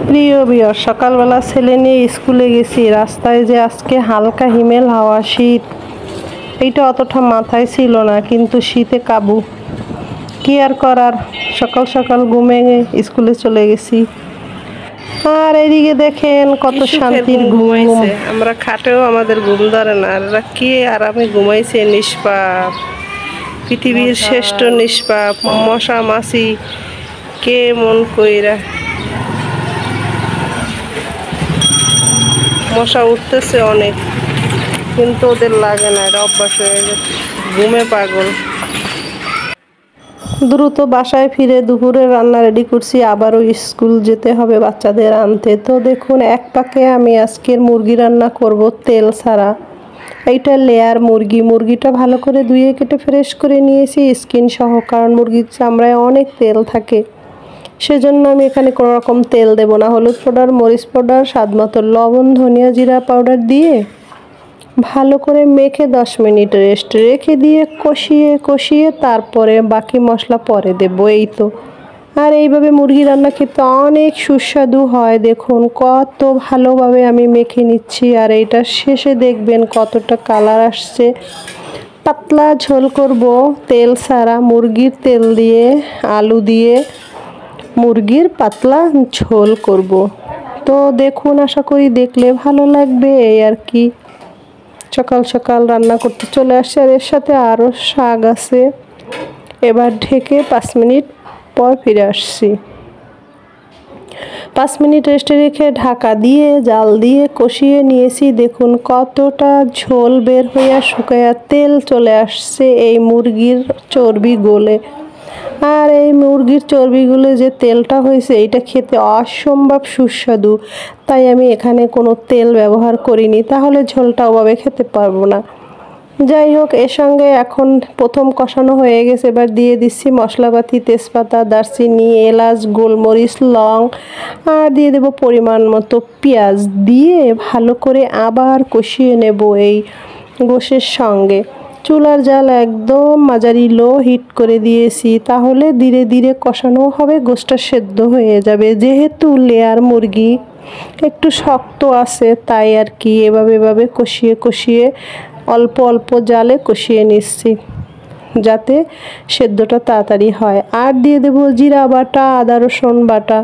প্রিয় বিয়ার সকালবেলা ছেলে নিয়ে স্কুলে গেছি। রাস্তায় যে আজকে হালকা হিমেল হাওয়া, শীত, এইটা অতটা মাথায় ছিল না, কিন্তু শীতে কাবু। কি আর করার, সকাল সকাল ঘুমে স্কুলে চলে গেছি। আর এইদিকে দেখেন কত শান্তির ঘুম। আমরা খাটেও আমাদের ঘুম ধরে না, আর কি আরামে ঘুমাইছে। নিষ্পাপ, পৃথিবীর শ্রেষ্ঠ নিষ্পাপ মশা মাছি কে মন কইরা। মশা উঠতেছে অনেক, কিন্তু ওদের লাগে না, এটা অভ্যাস হয়ে গেছে, ঘুমে পাগল। দ্রুত বাসায় ফিরে দুপুরে রান্না রেডি করছি, আবারও স্কুল যেতে হবে বাচ্চাদের আনতে। তো দেখুন, এক পাকে আমি আজকের মুরগি রান্না করব তেল ছাড়া। এইটা লেয়ার মুরগি। মুরগিটা ভালো করে ধুয়ে কেটে ফ্রেশ করে নিয়েছি স্কিন সহ, কারণ মুরগির চামড়ায় অনেক তেল থাকে। সেজন্য আমি এখানে কোনো রকম তেল দেব না। হলুদ পাউডার, মরিচ পাউডার, স্বাদ মতো লবণ, ধনিয়া জিরা পাউডার দিয়ে ভালো করে মেখে 10 মিনিট রেস্ট রেখে দিয়ে কষিয়ে তারপরে বাকি মশলা পরে দেব। এই তো। আর এইভাবে মুরগি রান্না খেতে অনেক সুস্বাদু হয়। দেখুন কত ভালোভাবে আমি মেখে নিচ্ছি। আর এইটা শেষে দেখবেন কতটা কালার আসছে। পাতলা ঝোল করব তেল ছাড়া, মুরগির তেল দিয়ে, আলু দিয়ে মুরগির পাতলা ঝোল করব। তো দেখুন, আশা করি দেখলে ভালো লাগবে। এই আর কি, সকাল সকাল রান্না করতে চলে আসছে। আর এর সাথে আরও শাক আছে। এবার ঢেকে 5 মিনিট পর ফিরে আসছি। 5 মিনিট রেস্টে রেখে ঢাকা দিয়ে জাল দিয়ে কষিয়ে নিয়েছি। দেখুন কতটা ঝোল বের হইয়া শুকাইয়া তেল চলে আসছে এই মুরগির চর্বি গলে। আর এই মুরগির চর্বিগুলো যে তেলটা হয়েছে, এইটা খেতে অসম্ভব সুস্বাদু। তাই আমি এখানে কোনো তেল ব্যবহার করিনি, তাহলে ঝোলটা ওভাবে খেতে পারবো না। যাই হোক, এর সঙ্গে এখন প্রথম কষানো হয়ে গেছে। এবার দিয়ে দিচ্ছি মশলাপাতি, তেজপাতা, দারচিনি, এলাচ, গোলমরিচ, লং, আর দিয়ে দেব পরিমাণ মতো পেঁয়াজ। দিয়ে ভালো করে আবার কষিয়ে নেব এই গোশের সঙ্গে। চুলার জাল একদম মাঝারি লো হিট করে দিয়েছি, তাহলে ধীরে ধীরে কষানো হবে, গোশটা সেদ্ধ হয়ে যাবে। যেহেতু লেয়ার মুরগি একটু শক্ত আছে, তাই আর কি এভাবে কষিয়ে অল্প অল্প জালে কষিয়ে নিচ্ছি, যাতে সেদ্ধটা তাড়াতাড়ি হয়। আর দিয়ে দেব জিরা বাটা, আদা রসুন বাটা।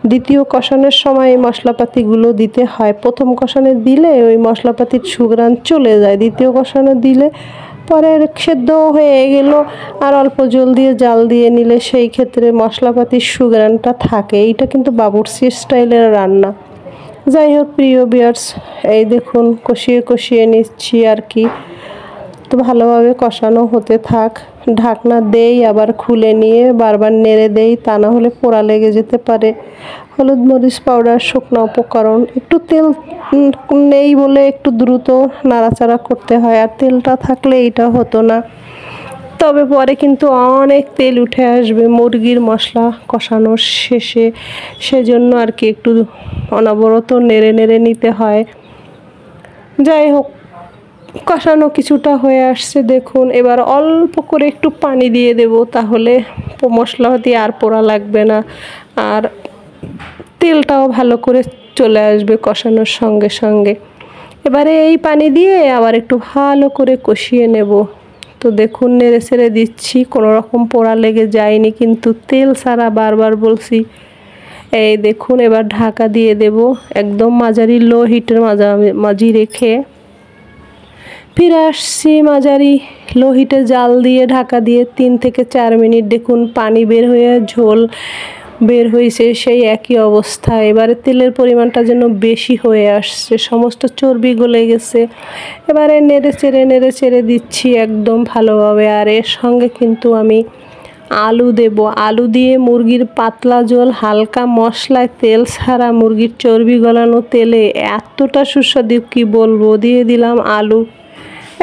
দ্বিতীয় কষানোর সময় এই মশলাপাতিগুলো দিতে হয়। প্রথম কষানো দিলে ওই মশলাপাতির সুঘ্রাণ চলে যায়, দ্বিতীয় কষানো দিলে পরে সেদ্ধ হয়ে গেল। আর অল্প জল দিয়ে জাল দিয়ে নিলে সেই ক্ষেত্রে মশলাপাতির সুঘ্রাণটা থাকে। এইটা কিন্তু বাবুর্চি স্টাইলের রান্না। যাই হোক প্রিয় ভিউয়ার্স, এই দেখুন কষিয়ে নিচ্ছি আর কি। তো ভালোভাবে কষানো হতে থাক। ঢাকনা দেই, আবার খুলে নিয়ে বারবার নেড়ে দেই, তা না হলে পোড়া লেগে যেতে পারে। হলুদ মরিচ পাউডার, শুকনো উপকরণ, একটু তেল নেই বলে একটু দ্রুত নাড়াচাড়া করতে হয়। আর তেলটা থাকলে এইটা হতো না, তবে পরে কিন্তু অনেক তেল উঠে আসবে মুরগির মশলা কষানোর শেষে। সেজন্য আর কি একটু অনবরত নেড়ে নিতে হয়। যাই হোক, কষানো কিছুটা হয়ে আসছে দেখুন। এবার অল্প করে একটু পানি দিয়ে দেব, তাহলে মশলা দিয়ে আর পোড়া লাগবে না, আর তেলটাও ভালো করে চলে আসবে কষানোর সঙ্গে সঙ্গে। এবারে এই পানি দিয়ে আবার একটু ভালো করে কষিয়ে নেব। তো দেখুন নেড়ে ছেড়ে দিচ্ছি, কোনো রকম পোড়া লেগে যায়নি, কিন্তু তেল ছাড়া, বারবার বলছি। এই দেখুন, এবার ঢাকা দিয়ে দেব একদম মাঝারি লো হিটের মাঝি রেখে। ফিরে আসছি মাঝারি লো হিটে জাল দিয়ে ঢাকা দিয়ে 3 থেকে 4 মিনিট। দেখুন পানি বের হয়ে ঝোল বের হয়েছে, সেই একই অবস্থা। এবারে তেলের পরিমাণটা যেন বেশি হয়ে আসছে, সমস্ত চর্বি গলে গেছে। এবারে নেড়ে চেড়ে দিচ্ছি একদম ভালোভাবে। আর এর সঙ্গে কিন্তু আমি আলু দেব। আলু দিয়ে মুরগির পাতলা ঝোল, হালকা মশলায়, তেল ছাড়া মুরগির চর্বি গলানো তেলে এতটা সুস্বাদু কি বলবো। দিয়ে দিলাম আলু।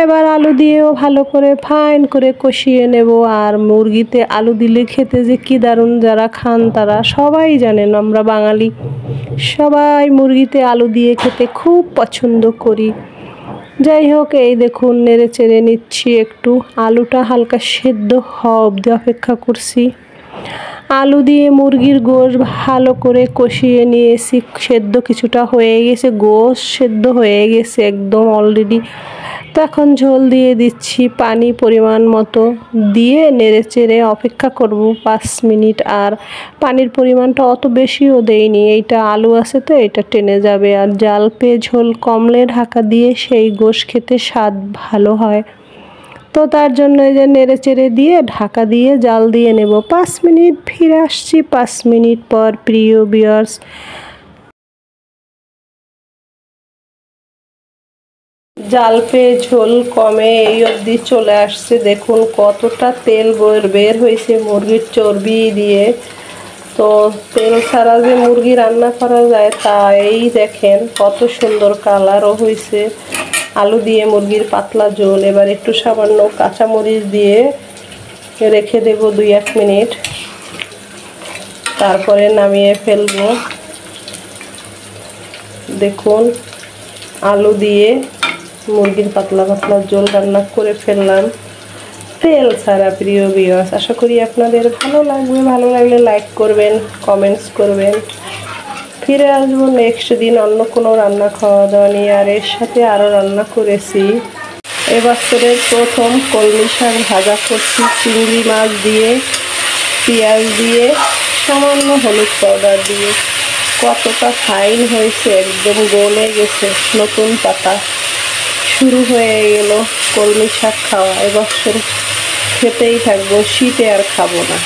এবার আলু দিয়েও ভালো করে ফাইন করে কষিয়ে নেব। আর মুরগিতে আলু দিলে খেতে যে কি দারুণ, যারা খান তারা সবাই জানেন, আমরা বাঙালি সবাই মুরগিতে আলু দিয়ে খেতে খুব পছন্দ করি। যাই হোক, এই দেখুন নেড়ে চেড়ে নিচ্ছি একটু। আলুটা হালকা সেদ্ধ হওয়া অবধি অপেক্ষা করছি। আলু দিয়ে মুরগির গোশ ভালো করে কষিয়ে নিয়েছি, সেদ্ধ কিছুটা হয়ে গেছে, গোশ সেদ্ধ হয়ে গেছে একদম অলরেডি। তো এখন ঝোল দিয়ে দিচ্ছি, পানি পরিমাণ মতো দিয়ে নেড়ে চেড়ে অপেক্ষা করব 5 মিনিট। আর পানির পরিমাণটা অত বেশিও দেইনি, এইটা আলু আছে তো এটা টেনে যাবে। আর জাল পেয়ে ঝোল কমলে ঢাকা দিয়ে সেই গোশ খেতে স্বাদ ভালো হয়। তো তার জন্য এই যে নেড়ে চেড়ে দিয়ে ঢাকা দিয়ে জাল দিয়ে নেব 5 মিনিট। ফিরে আসছি 5 মিনিট পর। প্রিয় ভিউয়ার্স, জাল পেয়ে ঝোল কমে এই অবধি চলে আসছে। দেখুন কতটা তেল বের হয়েছে মুরগির চর্বি দিয়ে। তো তেল ছাড়া যে মুরগি রান্না করা যায় তা এই দেখেন কত সুন্দর কালারও হয়েছে। আলু দিয়ে মুরগির পাতলা ঝোল। এবার একটু সামান্য কাঁচামরিচ দিয়ে রেখে দেব 2-1 মিনিট, তারপরে নামিয়ে ফেলবো। দেখুন আলু দিয়ে মুরগির পাতলা পাতলা ঝোল রান্না করে ফেললাম তেল ছাড়া। প্রিয় ভিউয়ার্স, আশা করি আপনাদের ভালো লাগবে। ভালো লাগলে লাইক করবেন, কমেন্টস করবেন। ফিরে আসবো নেক্সট দিন অন্য কোনো রান্না খাওয়া দাওয়া নিয়ে। আর এর সাথে আরও রান্না করেছি, এবছরের প্রথম কলমি শাক ভাজা করছি চিংড়ি মাছ দিয়ে, পেঁয়াজ দিয়ে, সামান্য হলুদ পাউডার দিয়ে। কতটা ফাইন হয়েছে, একদম গলে গেছে। নতুন পাতা শুরু হয়ে গেল কলমি শাক খাওয়া। এবছর খেতেই থাকবো, শীতে আর খাবো না।